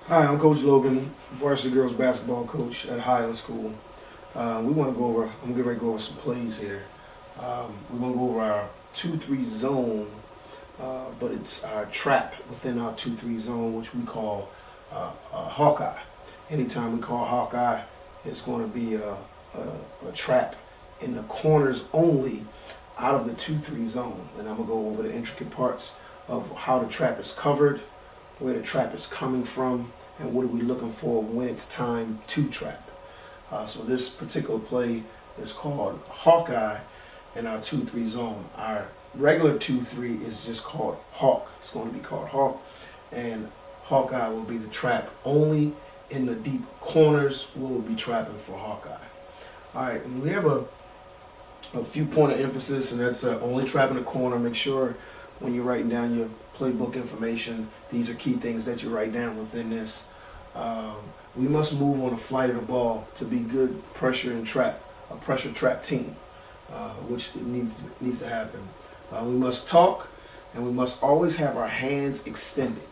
Hi, I'm Coach Logan, varsity girls basketball coach at Highland School. We want to go over, I'm getting ready to go over some plays here. We're going to go over our 2-3 zone, but it's our trap within our 2-3 zone, which we call Hawkeye. Anytime we call Hawkeye, it's going to be a trap in the corners only out of the 2-3 zone. And I'm going to go over the intricate parts of how the trap is covered, where the trap is coming from, and what are we looking for when it's time to trap. So this particular play is called Hawkeye in our 2-3 zone. Our regular 2-3 is just called Hawk. It's going to be called Hawk, and Hawkeye will be the trap only in the deep corners. We'll be trapping for Hawkeye. All right, and we have a few point of emphasis, and that's only trap in the corner. Make sure when you're writing down your playbook information, these are key things that you write down within this. We must move on the flight of the ball to be good pressure and trap, a pressure trap team, which needs to happen. We must talk, and we must always have our hands extended.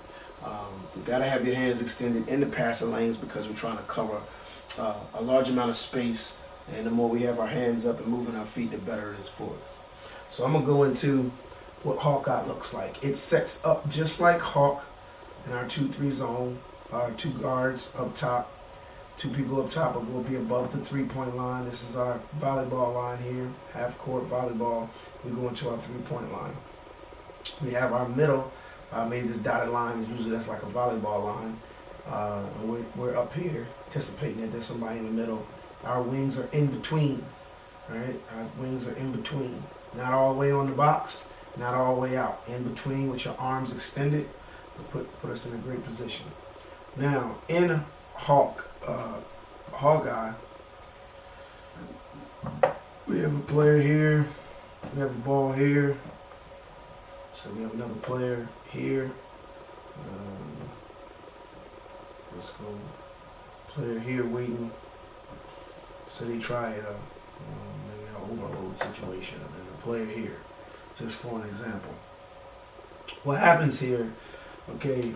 You got to have your hands extended in the passing lanes because we're trying to cover a large amount of space, and the more we have our hands up and moving our feet, the better it is for us. So I'm going to go into what Hawkeye looks like. It sets up just like Hawk in our 2-3 zone. Our two guards up top, two people up top will be above the 3-point line. This is our volleyball line here, half court volleyball. We go into our 3-point line. We have our middle, maybe this dotted line, usually that's like a volleyball line. We're up here anticipating that there's somebody in the middle. Our wings are in between, right? Our wings are in between. Not all the way on the box, not all the way out. In between with your arms extended, put us in a great position. Now, in Hawkeye, we have a player here, we have a ball here, so we have another player here. Let's go, player here waiting. So they try maybe an overload situation, and then a player here, just for an example. What happens here, okay,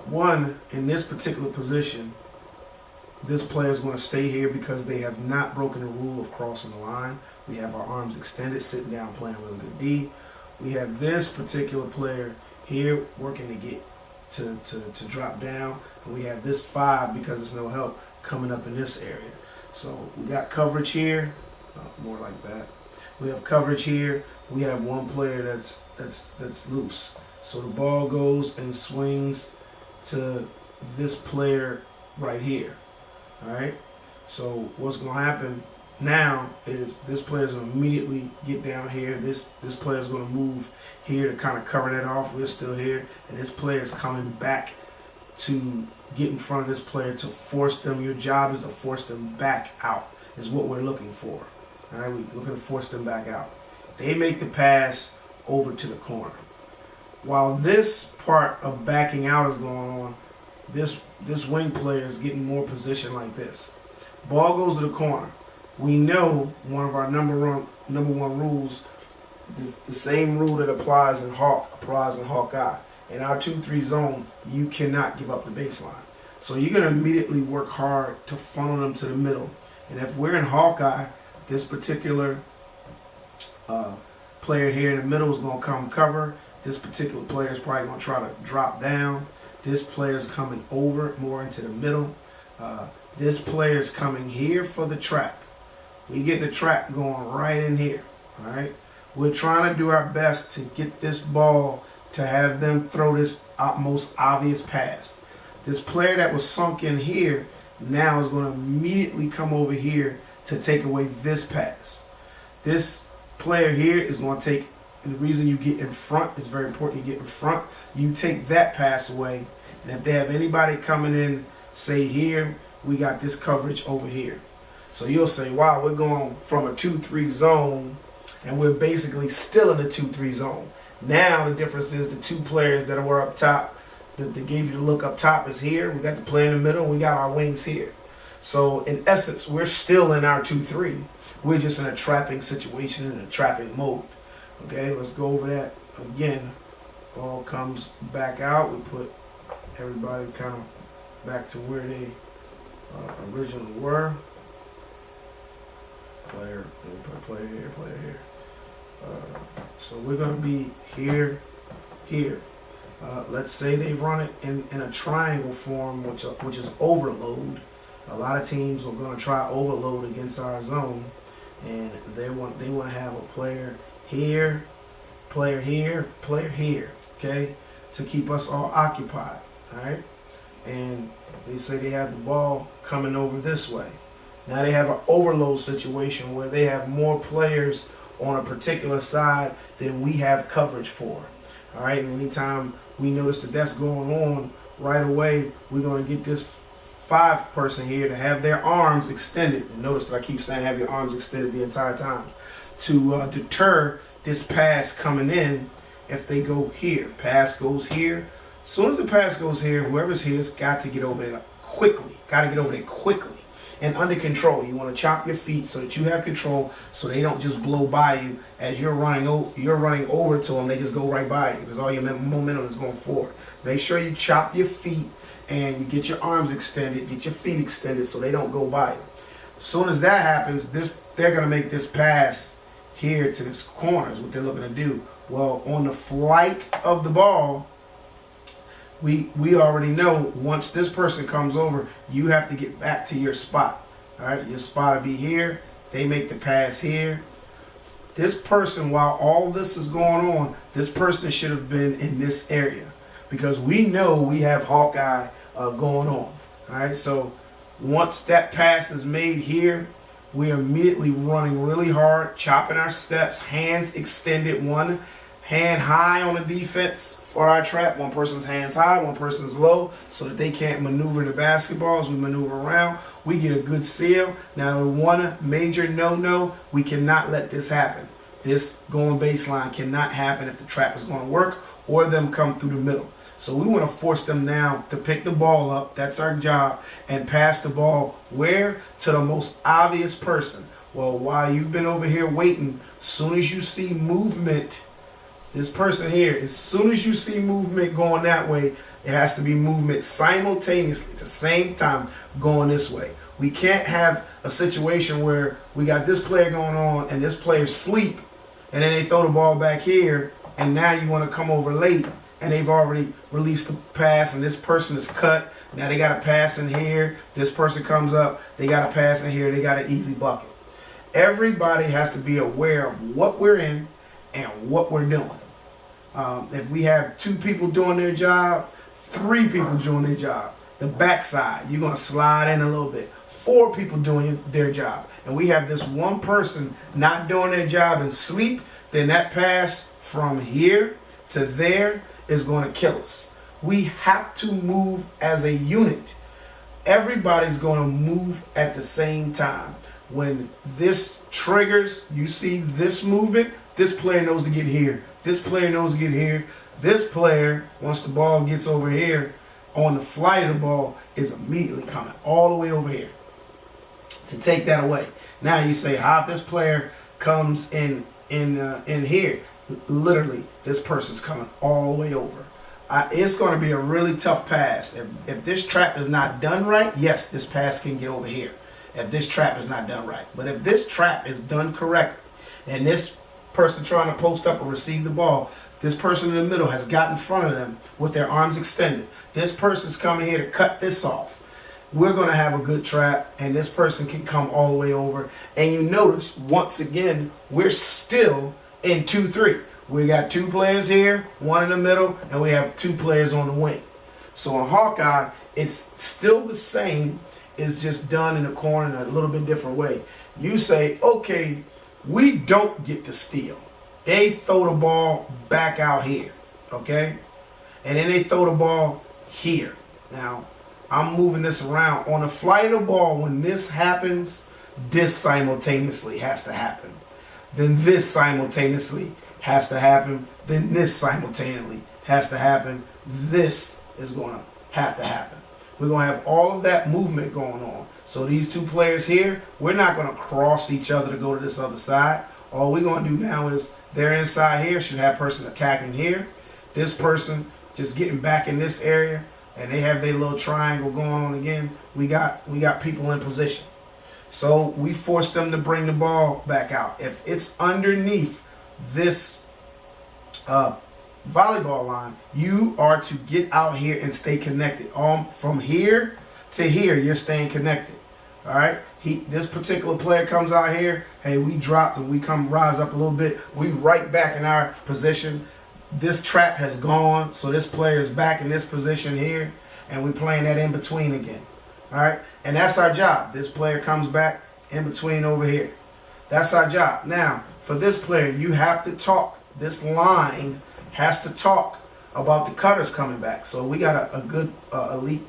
one, in this particular position, this player is going to stay here because they have not broken the rule of crossing the line. We have our arms extended, sitting down, playing really good D. We have this particular player here working to get to drop down. And we have this 5, because there's no help, coming up in this area. So we got coverage here, more like that. We have coverage here. We have one player that's loose. So the ball goes and swings to this player right here. All right. So what's going to happen now is this player is going to immediately get down here. This player is going to move here to kind of cover that off. We're still here, and this player is coming back to get in front of this player to force them. Your job is to force them back out. Is what we're looking for. All right. We're looking to force them back out. They make the pass over to the corner. While this part of backing out is going on, this wing player is getting more position like this. Ball goes to the corner. We know one of our number one rules, the same rule that applies in Hawkeye. In our 2-3 zone, you cannot give up the baseline. So you're going to immediately work hard to funnel them to the middle. And if we're in Hawkeye, this particular player here in the middle is going to come cover. This particular player is probably going to try to drop down. This player is coming over more into the middle. This player is coming here for the trap. We get the trap going right in here. All right. We're trying to do our best to get this ball to have them throw this most obvious pass. This player that was sunk in here now is going to immediately come over here to take away this pass. This player here is going to take. And the reason you get in front is very important. You get in front, you take that pass away. And if they have anybody coming in, say here, we got this coverage over here. So you'll say, wow, we're going from a 2-3 zone, and we're basically still in the 2-3 zone. Now the difference is the two players that were up top, that they gave you the look up top is here. We got the player in the middle, we got our wings here. So in essence, we're still in our 2-3. We're just in a trapping situation, in a trapping mode. Okay, let's go over that again. Ball comes back out. We put everybody kind of back to where they originally were. Player, player here, player here. So we're going to be here, here. Let's say they run it in a triangle form, which is overload. A lot of teams are going to try overload against our zone, and they want to have a player here, player here, player here, okay, to keep us all occupied, all right? And they say they have the ball coming over this way. Now they have an overload situation where they have more players on a particular side than we have coverage for. All right, and anytime we notice that that's going on, right away we're going to get this 5 person here to have their arms extended. And notice that I keep saying have your arms extended the entire time to deter this pass coming in. If they go here, pass goes here. As soon as the pass goes here, whoever's here has got to get over there quickly. Got to get over there quickly. And under control. You want to chop your feet so that you have control, so they don't just blow by you as you're running over to them. They just go right by you because all your momentum is going forward. Make sure you chop your feet and you get your arms extended, get your feet extended so they don't go by you. As soon as that happens, they're going to make this pass here to this corner is what they're looking to do. Well, on the flight of the ball, we already know once this person comes over, you have to get back to your spot. All right, your spot will be here. They make the pass here. This person, while all this is going on, this person should have been in this area because we know we have Hawkeye going on. All right, so once that pass is made here, we are immediately running really hard, chopping our steps, hands extended, one hand high on the defense for our trap. One person's hands high, one person's low, so that they can't maneuver the basketball as we maneuver around. We get a good seal. Now, the one major no-no, we cannot let this happen. This going baseline cannot happen if the trap is going to work or them come through the middle. So we want to force them now to pick the ball up. That's our job. And pass the ball where? To the most obvious person. Well, while you've been over here waiting, as soon as you see movement, this person here, as soon as you see movement going that way, it has to be movement simultaneously at the same time going this way. We can't have a situation where we got this player going on and this player sleep, and then they throw the ball back here, and now you want to come over late, and they've already released the pass, and this person is cut. Now they got a pass in here. This person comes up. They got a pass in here. They got an easy bucket. Everybody has to be aware of what we're in and what we're doing. If we have 2 people doing their job, 3 people doing their job, the backside, you're going to slide in a little bit. 4 people doing their job. And we have this one person not doing their job and sleep, then that pass from here to there is going to kill us. We have to move as a unit. Everybody's going to move at the same time. When this triggers, you see this movement, this player knows to get here. This player knows to get here. This player, once the ball gets over here, on the flight of the ball, is immediately coming all the way over here to take that away. Now you say, how if this player comes in here? Literally, this person's coming all the way over. It's going to be a really tough pass. If this trap is not done right, yes, this pass can get over here. If this trap is not done right. But if this trap is done correctly, and this person trying to post up or receive the ball, this person in the middle has got in front of them with their arms extended. This person's coming here to cut this off. We're going to have a good trap, and this person can come all the way over. And you notice, once again, we're still in 2-3. We got 2 players here, 1 in the middle, and we have 2 players on the wing. So in Hawkeye, it's still the same. It's just done in a corner in a little bit different way. You say, okay, we don't get to steal. They throw the ball back out here, okay? And then they throw the ball here. Now, I'm moving this around. On the flight of the ball, when this happens, this simultaneously has to happen. Then this simultaneously has to happen. Then this simultaneously has to happen. This is going to have to happen. We're going to have all of that movement going on. So these 2 players here, we're not going to cross each other to go to this other side. All we're going to do now is they're inside here, should have person attacking here. This person just getting back in this area. and they have their little triangle going on again, we got people in position. So we force them to bring the ball back out. If it's underneath this volleyball line, you are to get out here and stay connected. From here to here, you're staying connected. All right. This particular player comes out here. Hey, we dropped and we come rise up a little bit. We right back in our position. This trap has gone, so this player is back in this position here, and we're playing that in between again. All right, and that's our job. This player comes back in between over here. That's our job. Now, for this player, you have to talk. This line has to talk about the cutters coming back. So we got a good elite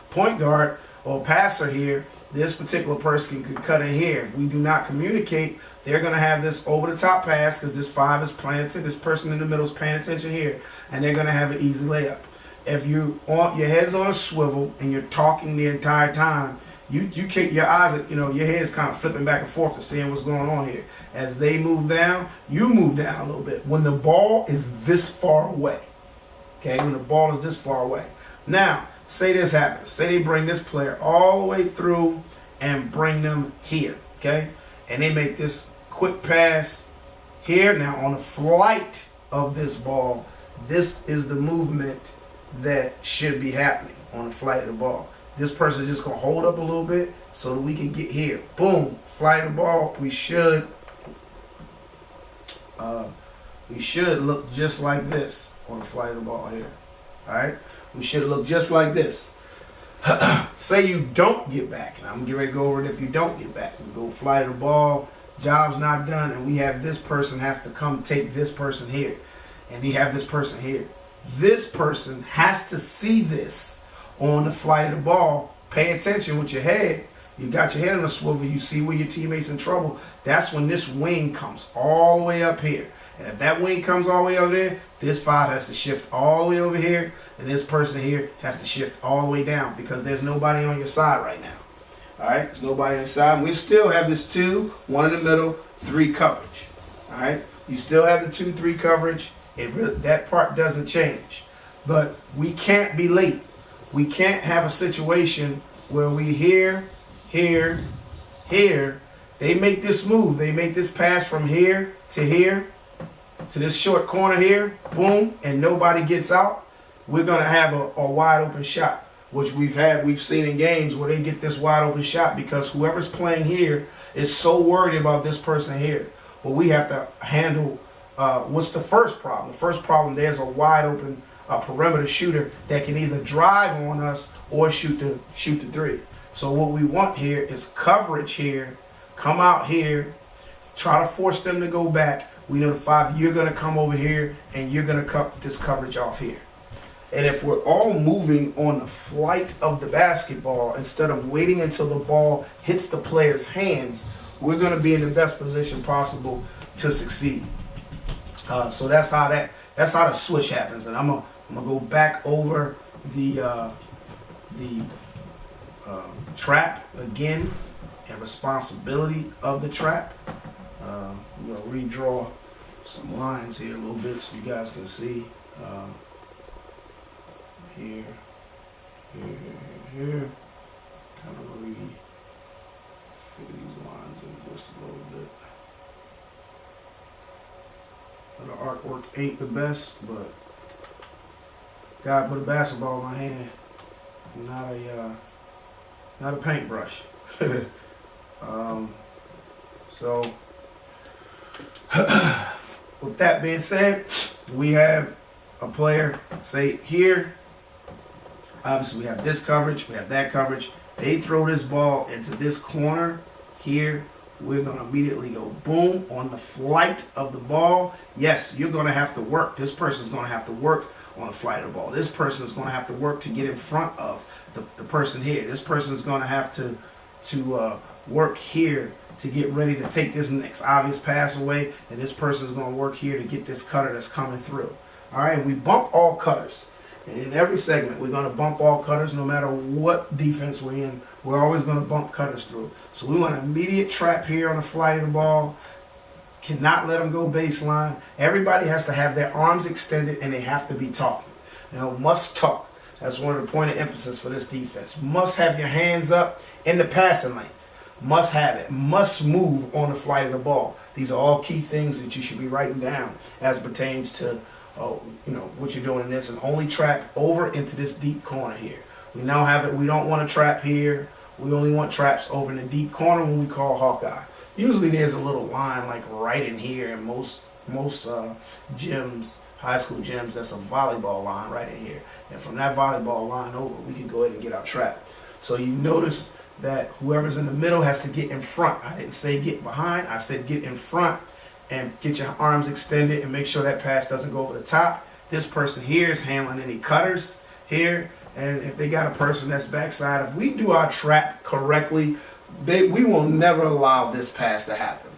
point guard or passer here. This particular person can cut in here. If we do not communicate, they're going to have this over-the-top pass because this 5 is playing attention. This person in the middle is paying attention here, and they're going to have an easy layup. If your head's on a swivel and you're talking the entire time, you keep your eyes, your head's kind of flipping back and forth to seeing what's going on here. As they move down, you move down a little bit. When the ball is this far away, okay, when the ball is this far away. Now, say this happens. Say they bring this player all the way through and bring them here, okay? And they make this quick pass here. Now, on the flight of this ball, this is the movement that should be happening on the flight of the ball. This person is just going to hold up a little bit so that we can get here. Boom, flight of the ball. We should look just like this on the flight of the ball here. All right? We should look just like this. Say you don't get back, and I'm getting ready to go over it if you don't get back. We go flight of the ball, job's not done, and we have this person have to come take this person here. And we have this person here. This person has to see this on the flight of the ball. Pay attention with your head. You got your head on a swivel. You see where your teammate's in trouble. That's when this wing comes all the way up here. And if that wing comes all the way over there, this 5 has to shift all the way over here, and this person here has to shift all the way down because there's nobody on your side right now. All right, there's nobody on your side. We still have this 2, 1 in the middle, 3 coverage. All right, you still have the 2-3 coverage. That part doesn't change, but we can't be late. We can't have a situation where we here. They make this move. They make this pass from here to this short corner here, boom, and nobody gets out. We're going to have a wide open shot, which we've seen in games where they get this wide open shot because whoever's playing here is so worried about this person here. Well, we have to handle what's the first problem? The first problem, there's a wide open perimeter shooter that can either drive on us or shoot the 3. So what we want here is coverage here, come out here, try to force them to go back. We know the 5, you're going to come over here and you're going to cut this coverage off here. And if we're all moving on the flight of the basketball instead of waiting until the ball hits the player's hands, we're going to be in the best position possible to succeed. So that's how the switch happens. And I'm gonna go back over the trap again and responsibility of the trap. I'm gonna redraw some lines here a little bit so you guys can see. Here. Kind of refill these lines in just a little bit. The artwork ain't the best, but God put a basketball in my hand, not a paintbrush. So, with that being said, we have a player, say here, obviously we have this coverage, we have that coverage. They throw this ball into this corner here. We're going to immediately go boom on the flight of the ball. Yes, you're going to have to work. This person's going to have to work on the flight of the ball. This person is going to have to work to get in front of the person here. This person is going to have to work here to get ready to take this next obvious pass away. And this person is going to work here to get this cutter that's coming through. All right, we bump all cutters. In every segment, we're going to bump all cutters no matter what defense we're in. We're always going to bump cutters through. So we want an immediate trap here on the flight of the ball. Cannot let them go baseline. Everybody has to have their arms extended and they have to be talking. Must talk. That's one of the point of emphasis for this defense. Must have your hands up in the passing lanes. Must have it. Must move on the flight of the ball. These are all key things that you should be writing down as pertains to what you're doing in this. And only trap over into this deep corner here. We now have it. We don't want to trap here. We only want traps over in the deep corner when we call Hawkeye. Usually there's a little line like right in here in most gyms, high school gyms, that's a volleyball line right in here. And from that volleyball line over, we can go ahead and get our trap. So you notice that whoever's in the middle has to get in front. I didn't say get behind. I said get in front and get your arms extended and make sure that pass doesn't go over the top. This person here is handling any cutters here. And if they got a person that's backside, if we do our trap correctly, we will never allow this pass to happen.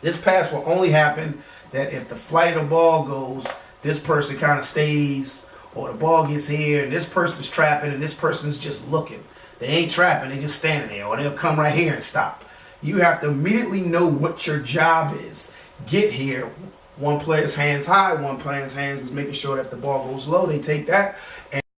This pass will only happen that if the flight of the ball goes, this person kind of stays, or the ball gets here, and this person's trapping, and this person's just looking. They ain't trapping, they just standing there, or they'll come right here and stop. You have to immediately know what your job is. Get here. One player's hands high, one player's hands is making sure that if the ball goes low, they take that.